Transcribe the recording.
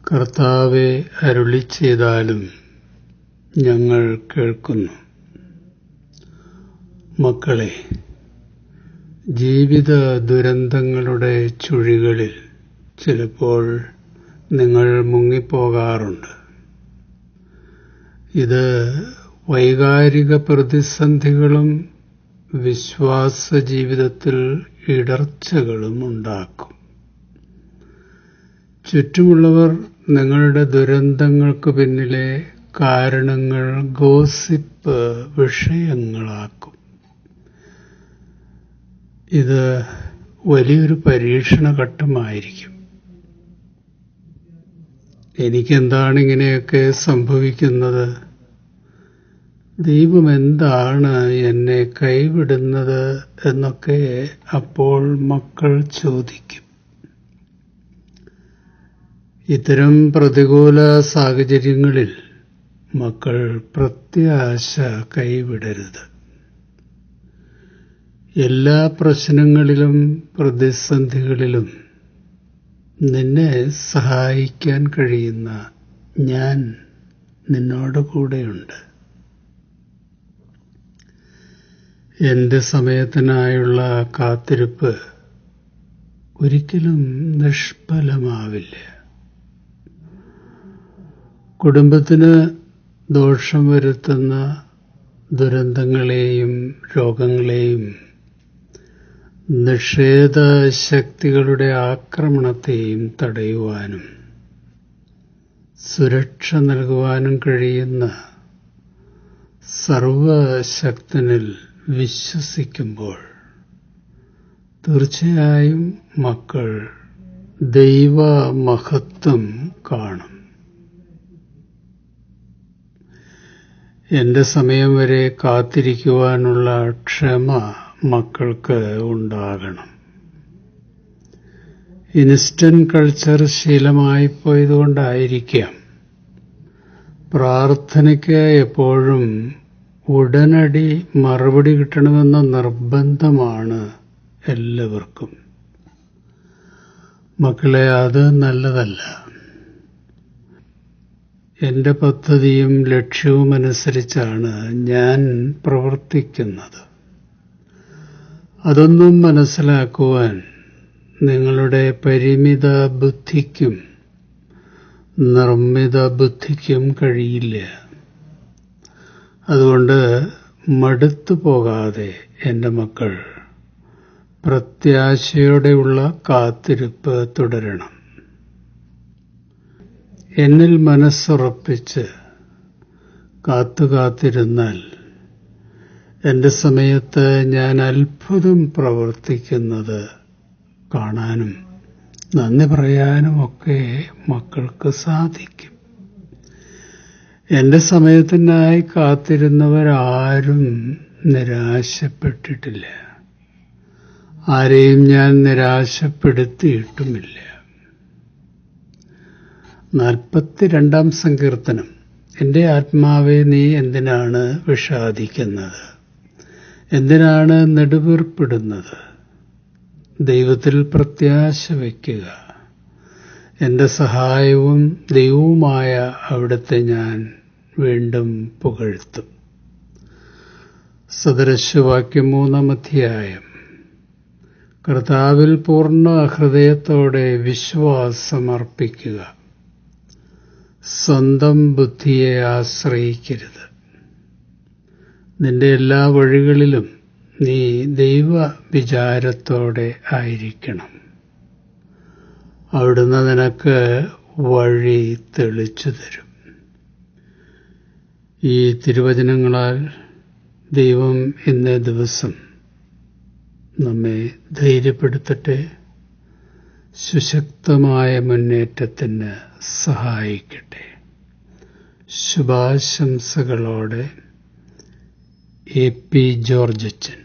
കർത്താവേ, അരുളിച്ചെയ്താലും ഞങ്ങൾ കേൾക്കുന്നു. മക്കളെ, ജീവിത ദുരന്തങ്ങളുടെ ചുഴികളിൽ ചിലപ്പോൾ നിങ്ങൾ മുങ്ങിപ്പോകാറുണ്ട്. ഇത് വൈകാരിക പ്രതിസന്ധികളും വിശ്വാസ ജീവിതത്തിൽ ഇടർച്ചകളും ഉണ്ടാക്കും. ചുറ്റുമുള്ളവർ നിങ്ങളുടെ ദുരന്തങ്ങൾക്ക് പിന്നിലെ കാരണങ്ങൾ ഗോസിപ്പ് വിഷയങ്ങളാക്കും. ഇത് വലിയൊരു പരീക്ഷണഘട്ടമായിരിക്കും. എനിക്കെന്താണ് ഇങ്ങനെയൊക്കെ സംഭവിക്കുന്നത്? ദൈവം എന്താണ് എന്നെ കൈവിടുന്നത് എന്നൊക്കെ അപ്പോൾ മക്കൾ ചോദിക്കും. ഇത്തരം പ്രതികൂല സാഹചര്യങ്ങളിൽ മക്കൾ പ്രത്യാശ കൈവിടരുത്. എല്ലാ പ്രശ്നങ്ങളിലും പ്രതിസന്ധികളിലും നിന്നെ സഹായിക്കാൻ കഴിയുന്ന ഞാൻ നിന്നോട് കൂടെയുണ്ട്. എൻ്റെ സമയത്തിനായുള്ള കാത്തിരിപ്പ് ഒരിക്കലും നിഷ്ഫലമാവില്ല. കുടുംബത്തിന് ദോഷം വരുത്തുന്ന ദുരന്തങ്ങളെയും രോഗങ്ങളെയും നിഷേധ ശക്തികളുടെ ആക്രമണത്തെയും തടയുവാനും സുരക്ഷ നൽകുവാനും കഴിയുന്ന സർവശക്തനിൽ വിശ്വസിക്കുമ്പോൾ തീർച്ചയായും മക്കൾ ദൈവമഹത്വം കാണും. എൻ്റെ സമയം വരെ കാത്തിരിക്കുവാനുള്ള ക്ഷമ മക്കൾക്ക് ഉണ്ടാകണം. ഇൻസ്റ്റന്റ് കൾച്ചർ ശീലമായിപ്പോയതുകൊണ്ടായിരിക്കാം പ്രാർത്ഥനയ്ക്ക് എപ്പോഴും ഉടനടി മറുപടി കിട്ടണമെന്ന നിർബന്ധമാണ് എല്ലാവർക്കും. മക്കളെ, അത് നല്ലതല്ല. എൻ്റെ പദ്ധതിയും ലക്ഷ്യവും അനുസരിച്ചാണ് ഞാൻ പ്രവർത്തിക്കുന്നത്. അതൊന്നും മനസ്സിലാക്കുവാൻ നിങ്ങളുടെ പരിമിത ബുദ്ധിക്കും നിർമ്മിത ബുദ്ധിക്കും കഴിയില്ല. അതുകൊണ്ട് മടുത്തു പോകാതെ എൻ്റെ മക്കൾ പ്രത്യാശയോടെയുള്ള കാത്തിരിപ്പ് തുടരണം. എന്നിൽ മനസ്സുറപ്പിച്ച് കാത്തിരുന്നാൽ എൻ്റെ സമയത്ത് ഞാൻ അത്ഭുതം പ്രവർത്തിക്കുന്നത് കാണാനും നന്ദി പറയാനുമൊക്കെ മക്കൾക്ക് സാധിക്കും. എൻ്റെ സമയത്തിനായി കാത്തിരുന്നവരാരും നിരാശപ്പെട്ടിട്ടില്ല. ആരെയും ഞാൻ നിരാശപ്പെടുത്തിയിട്ടുമില്ല. 42-ാം സങ്കീർത്തനം. എൻ്റെ ആത്മാവേ, നീ എന്തിനാണ് വിഷാദിക്കുന്നത്? എന്തിനാണ് നെടുവീർപ്പിടുന്നത്? ദൈവത്തിൽ പ്രത്യാശ വയ്ക്കുക. എൻ്റെ സഹായവും ദൈവവുമായ അവിടുത്തെ ഞാൻ വീണ്ടും പുകഴ്ത്തും. സദൃശവാക്യം 3-ാം അധ്യായം. കർത്താവിൽ പൂർണ്ണ ഹൃദയത്തോടെ വിശ്വാസമർപ്പിക്കുക. സ്വന്തം ബുദ്ധിയെ ആശ്രയിക്കരുത്. നിന്റെ എല്ലാ വഴികളിലും നീ ദൈവ വിചാരത്തോടെ ആയിരിക്കണം. അവിടുന്ന് നിനക്ക് വഴി തെളിച്ചു തരും. ഈ തിരുവചനങ്ങളാൽ ദൈവം ഇന്നേ ദിവസം നമ്മെ ധൈര്യപ്പെടുത്തട്ടെ, സുശക്തമായ മുന്നേറ്റത്തിന് സഹായിക്കട്ടെ. ശുഭാശംസകളോടെ എ പി ജോർജ് അച്ഛൻ.